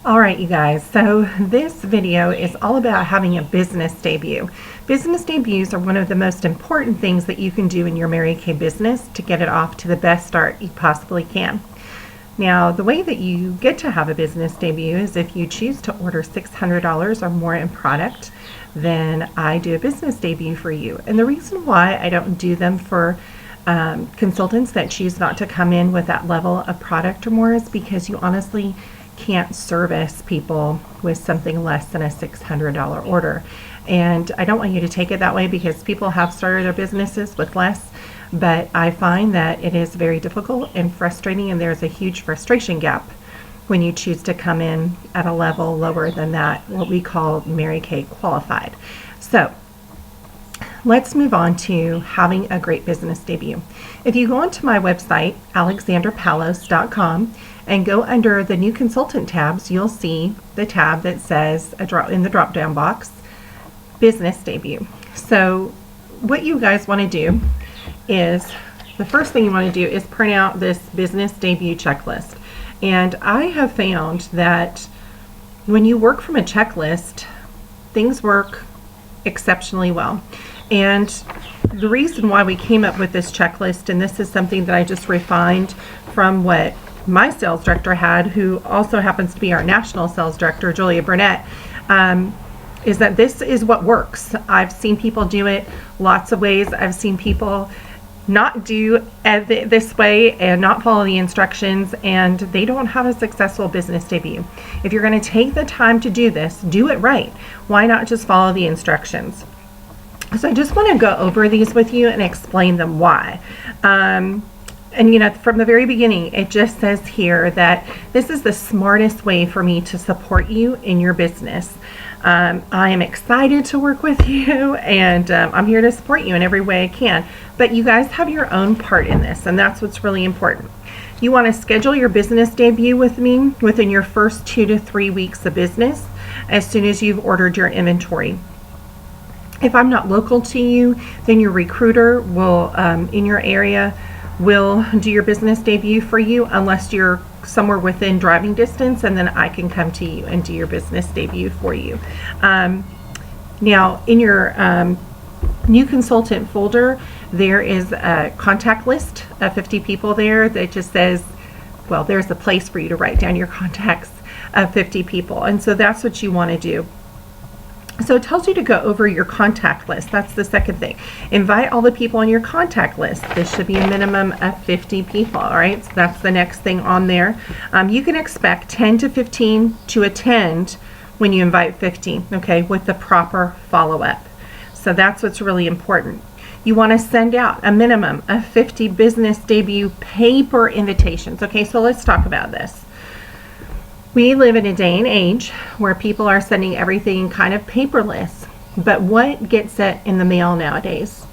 All right, you guys, so this video is all about having a business debut. Business debuts are one of the most important things that you can do in your Mary Kay business to get it off to the best start you possibly can. Now, the way that you get to have a business debut is if you choose to order $600 or more in product, then I do a business debut for you. And the reason why I don't do them for consultants that choose not to come in with that level of product or more is because you honestly can't service people with something less than a $600 order. And I don't want you to take it that way because people have started their businesses with less, but I find that it is very difficult and frustrating, and there's a huge frustration gap when you choose to come in at a level lower than that, what we call Mary Kay qualified. So let's move on to having a great business debut. If you go onto my website, alexandrapalos.com, and go under the new consultant tabs, you'll see the tab that says in the drop down box, business debut. So what you guys want to do is, the first thing you want to do is print out this business debut checklist. And I have found that when you work from a checklist, things work exceptionally well. And the reason why we came up with this checklist, and this is something that I just refined from what my sales director had, who also happens to be our national sales director, Julia Burnett, is that this is what works. I've seen people do it lots of ways. I've seen people not do this way and not follow the instructions, and they don't have a successful business debut. If you're going to take the time to do this, do it right. Why not just follow the instructions? So I just want to go over these with you and explain them why. And you know, from the very beginning, it just says here that this is the smartest way for me to support you in your business. I am excited to work with you, and I'm here to support you in every way I can. But you guys have your own part in this, and that's what's really important. You want to schedule your business debut with me within your first 2 to 3 weeks of business as soon as you've ordered your inventory. If I'm not local to you, then your recruiter will, in your area, will do your business debut for you unless you're somewhere within driving distance, and then I can come to you and do your business debut for you. Now, in your new consultant folder, there is a contact list of 50 people there that just says, well, there's a place for you to write down your contacts of 50 people. And so that's what you want to do. So it tells you to go over your contact list. That's the second thing. Invite all the people on your contact list. This should be a minimum of 50 people, all right? So that's the next thing on there. You can expect 10 to 15 to attend when you invite 50, okay, with the proper follow-up. So that's what's really important. You want to send out a minimum of 50 business debut paper invitations. Okay, so let's talk about this. We live in a day and age where people are sending everything kind of paperless, but what gets sent in the mail nowadays?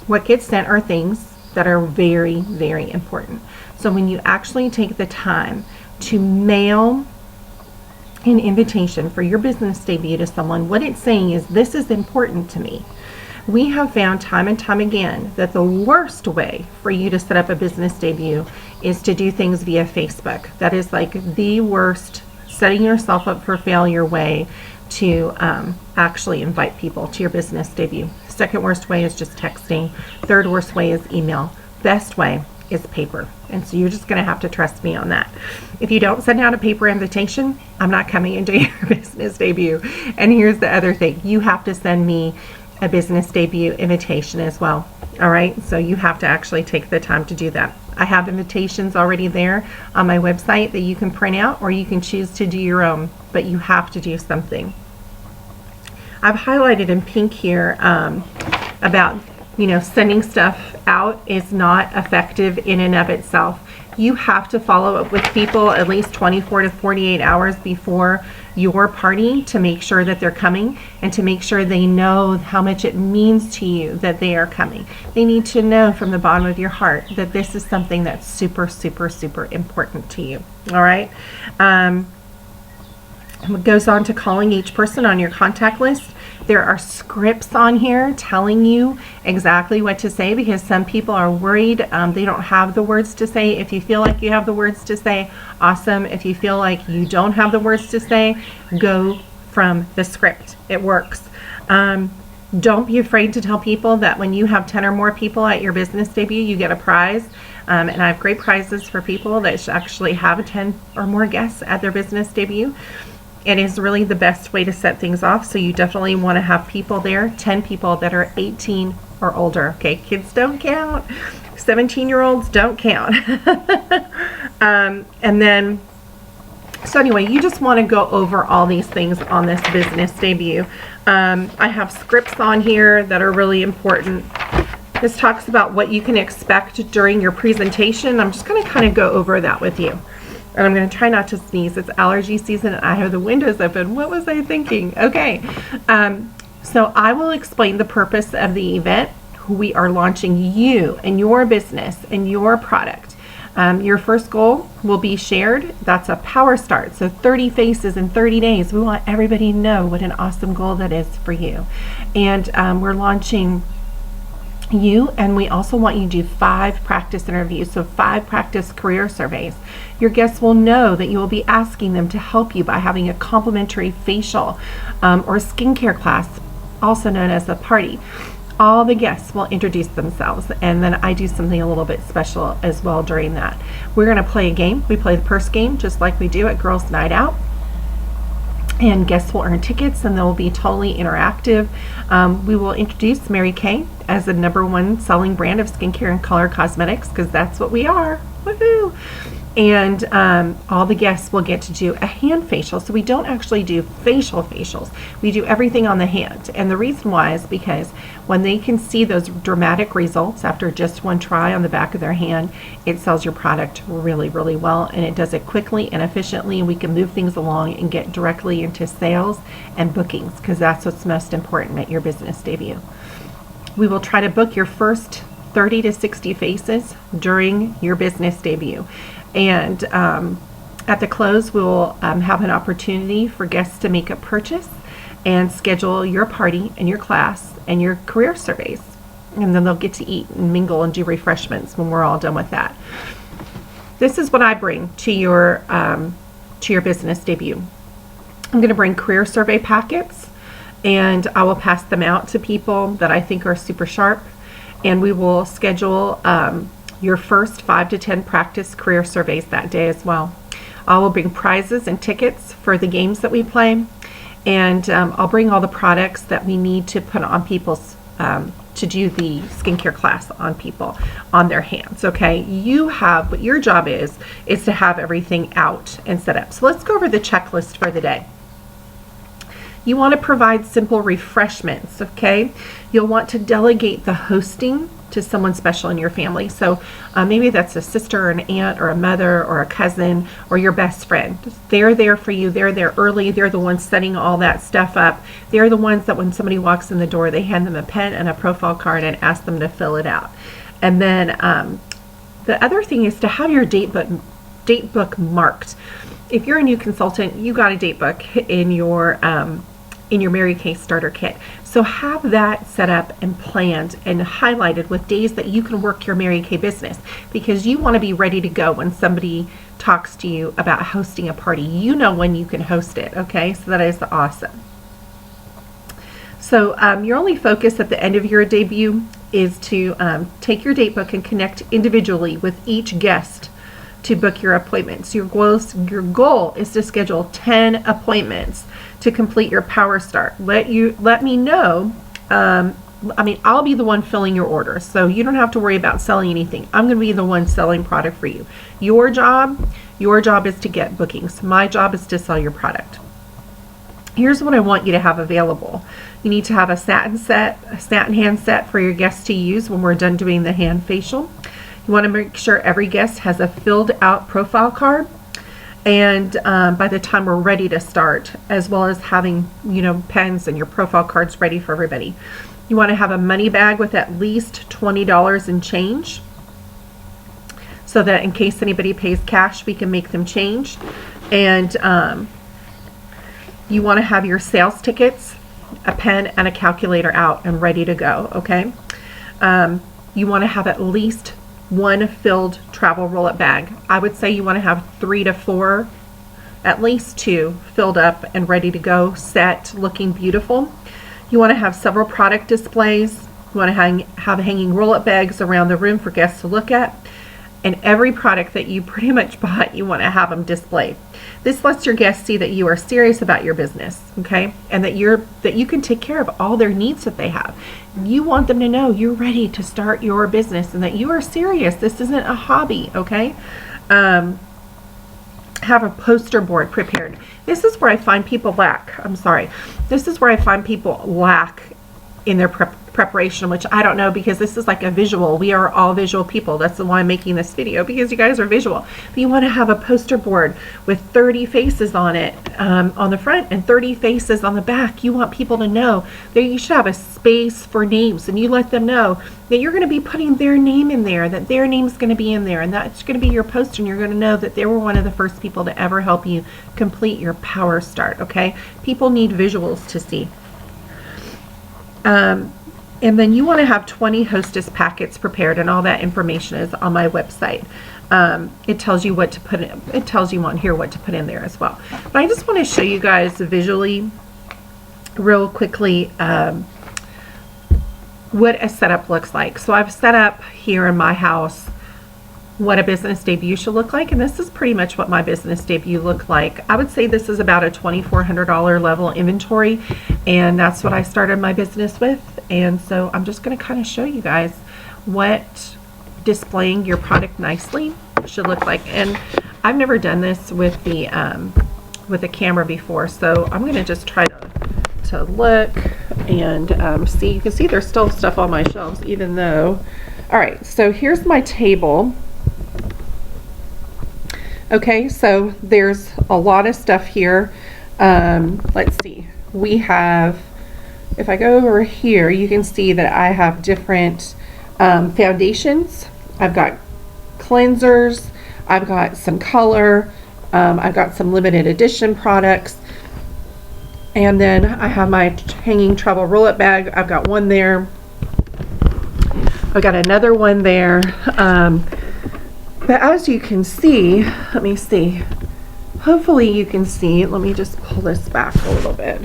What gets sent are things that are very, very important. So when you actually take the time to mail an invitation for your business debut to someone, what it's saying is, this is important to me. We have found time and time again that the worst way for you to set up a business debut is to do things via Facebook. That is like the worst, setting yourself up for failure way to actually invite people to your business debut. Second worst way is just texting. Third worst way is email. Best way is paper. And so you're just going to have to trust me on that. If you don't send out a paper invitation, I'm not coming into your business debut. And here's the other thing. You have to send me a business debut invitation as well. All right, so you have to actually take the time to do that. I have invitations already there on my website that you can print out, or you can choose to do your own, but you have to do something. I've highlighted in pink here about, you know, sending stuff out is not effective in and of itself. You have to follow up with people at least 24 to 48 hours before your party to make sure that they're coming, and to make sure they know how much it means to you that they are coming. They need to know from the bottom of your heart that this is something that's super, super, super important to you. All right. It goes on to calling each person on your contact list There are scripts on here telling you exactly what to say, because some people are worried they don't have the words to say. If you feel like you have the words to say, awesome. If you feel like you don't have the words to say, go from the script. It works. Don't be afraid to tell people that when you have 10 or more people at your business debut, you get a prize. And I have great prizes for people that actually have 10 or more guests at their business debut. It is really the best way to set things off. So you definitely want to have people there, 10 people that are 18 or older. Okay, kids don't count. 17-year-olds don't count. And then, so anyway, you just want to go over all these things on this business debut. I have scripts on here that are really important. This talks about what you can expect during your presentation. I'm just going to kind of go over that with you. And I'm going to try not to sneeze. It's allergy season and I have the windows open. What was I thinking? Okay. So I will explain the purpose of the event. We are launching you and your business and your product. Your first goal will be shared. That's a power start. So 30 faces in 30 days. We want everybody to know what an awesome goal that is for you. And we're launching you, and we also want you to do 5 practice interviews, so 5 practice career surveys. Your guests will know that you will be asking them to help you by having a complimentary facial or skincare class, also known as a party. All the guests will introduce themselves, and then I do something a little bit special as well during that. We're going to play a game. We play the purse game just like we do at Girls Night Out. And guests will earn tickets, and they'll be totally interactive. We will introduce Mary Kay as the #1 selling brand of skincare and color cosmetics, because that's what we are. Woohoo! And all the guests will get to do a hand facial. So we don't actually do facials. We do everything on the hand. And the reason why is because when they can see those dramatic results after just one try on the back of their hand, it sells your product really, really well. And it does it quickly and efficiently. And we can move things along and get directly into sales and bookings, because that's what's most important at your business debut. We will try to book your first 30 to 60 faces during your business debut. And at the close, we'll have an opportunity for guests to make a purchase and schedule your party and your class and your career surveys. And then they'll get to eat and mingle and do refreshments when we're all done with that. This is what I bring to your business debut. I'm going to bring career survey packets, and I will pass them out to people that I think are super sharp. And we will schedule your first 5 to 10 practice career surveys that day as well. I will bring prizes and tickets for the games that we play, and I'll bring all the products that we need to put on people's to do the skincare class on people on their hands. Okay, you have what your job is to have everything out and set up. So let's go over the checklist for the day. You want to provide simple refreshments. Okay, you'll want to delegate the hosting to someone special in your family. So maybe that's a sister or an aunt or a mother or a cousin or your best friend. They're there for you. They're there early. They're the ones setting all that stuff up. They're the ones that when somebody walks in the door, they hand them a pen and a profile card and ask them to fill it out. And then the other thing is to have your date book marked. If you're a new consultant, you got a date book in your Mary Kay starter kit. So have that set up and planned and highlighted with days that you can work your Mary Kay business, because you want to be ready to go when somebody talks to you about hosting a party. You know when you can host it, okay? So that is awesome. So your only focus at the end of your debut is to take your date book and connect individually with each guest to book your appointments. Your goal is to schedule 10 appointments to complete your power start. Let me know. I'll be the one filling your orders, so you don't have to worry about selling anything. I'm going to be the one selling product for you. Your job is to get bookings. My job is to sell your product. Here's what I want you to have available. You need to have a satin hand set for your guests to use when we're done doing the hand facial. You want to make sure every guest has a filled out profile card, and by the time we're ready to start, as well as having pens and your profile cards ready for everybody. You want to have a money bag with at least $20 in change, so that in case anybody pays cash, we can make them change. And you want to have your sales tickets a pen and a calculator out and ready to go, okay? You want to have at least one filled travel roll-up bag. I would say you want to have 3 to 4, at least 2 filled up and ready to go, set, looking beautiful. You want to have several product displays. You want to have hanging roll-up bags around the room for guests to look at. And every product that you pretty much bought, you want to have them displayed. This lets your guests see that you are serious about your business, okay? And that you can take care of all their needs that they have. You want them to know you're ready to start your business and that you are serious. This isn't a hobby, okay? Have a poster board prepared. This is where I find people lack. This is where I find people lack in their preparation, which I don't know, because this is like a visual. We are all visual people. That's why I'm making this video, because you guys are visual. But you want to have a poster board with 30 faces on it, on the front, and 30 faces on the back. You want people to know that you should have a space for names, and you let them know that you're going to be putting their name in there, that their name's going to be in there, and that's going to be your poster, and you're going to know that they were one of the first people to ever help you complete your Power Start, okay? People need visuals to see. And then you want to have 20 Hostess packets prepared, and all that information is on my website. It tells you what to put in. It tells you on here what to put in there as well. But I just want to show you guys visually, real quickly, what a setup looks like. So I've set up here in my house what a business debut should look like, and this is pretty much what my business debut looked like. I would say this is about a $2,400 level inventory, and that's what I started my business with. And so I'm just going to kind of show you guys what displaying your product nicely should look like. And I've never done this with the camera before, so I'm going to just try to look and see. You can see there's still stuff on my shelves, even though. All right, so here's my table. Okay, so there's a lot of stuff here. Let's see. We have, if I go over here, you can see that I have different foundations. I've got cleansers. I've got some color. I've got some limited edition products. And then I have my hanging travel roll-up bag. I've got one there. I've got another one there. But as you can see, let me see. Hopefully you can see. Let me just pull this back a little bit.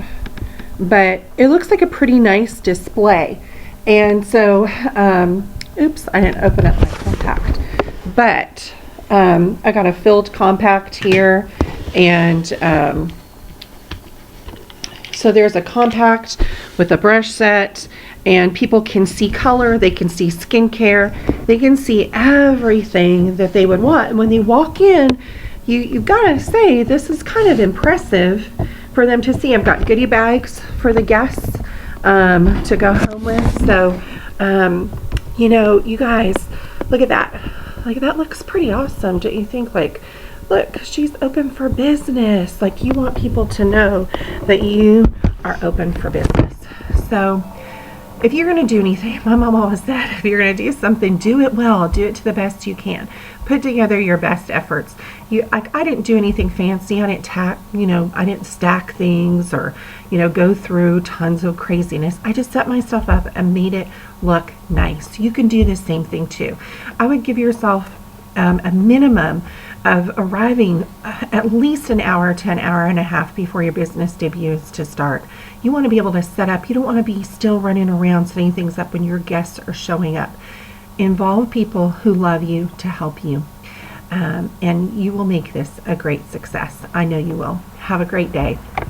But it looks like a pretty nice display. And so, oops, I didn't open up my compact. But I got a filled compact here, and so there's a compact with a brush set, and people can see color, they can see skincare, they can see everything that they would want. And when they walk in, you've got to say, this is kind of impressive for them to see. I've got goodie bags for the guests to go home with. So, you know, you guys, look at that. Like, that looks pretty awesome. Don't you think? Like, look, she's open for business. Like, you want people to know that you are open for business. So, if you're going to do anything, my mom always said, if you're going to do something, do it well. Do it to the best you can. Put together your best efforts. I didn't do anything fancy. I didn't stack things or, go through tons of craziness. I just set myself up and made it look nice. You can do the same thing too. I would give yourself a minimum of arriving at least an hour to an hour and a half before your business debuts to start. You want to be able to set up. You don't want to be still running around setting things up when your guests are showing up. Involve people who love you to help you, and you will make this a great success. I know you will. Have a great day.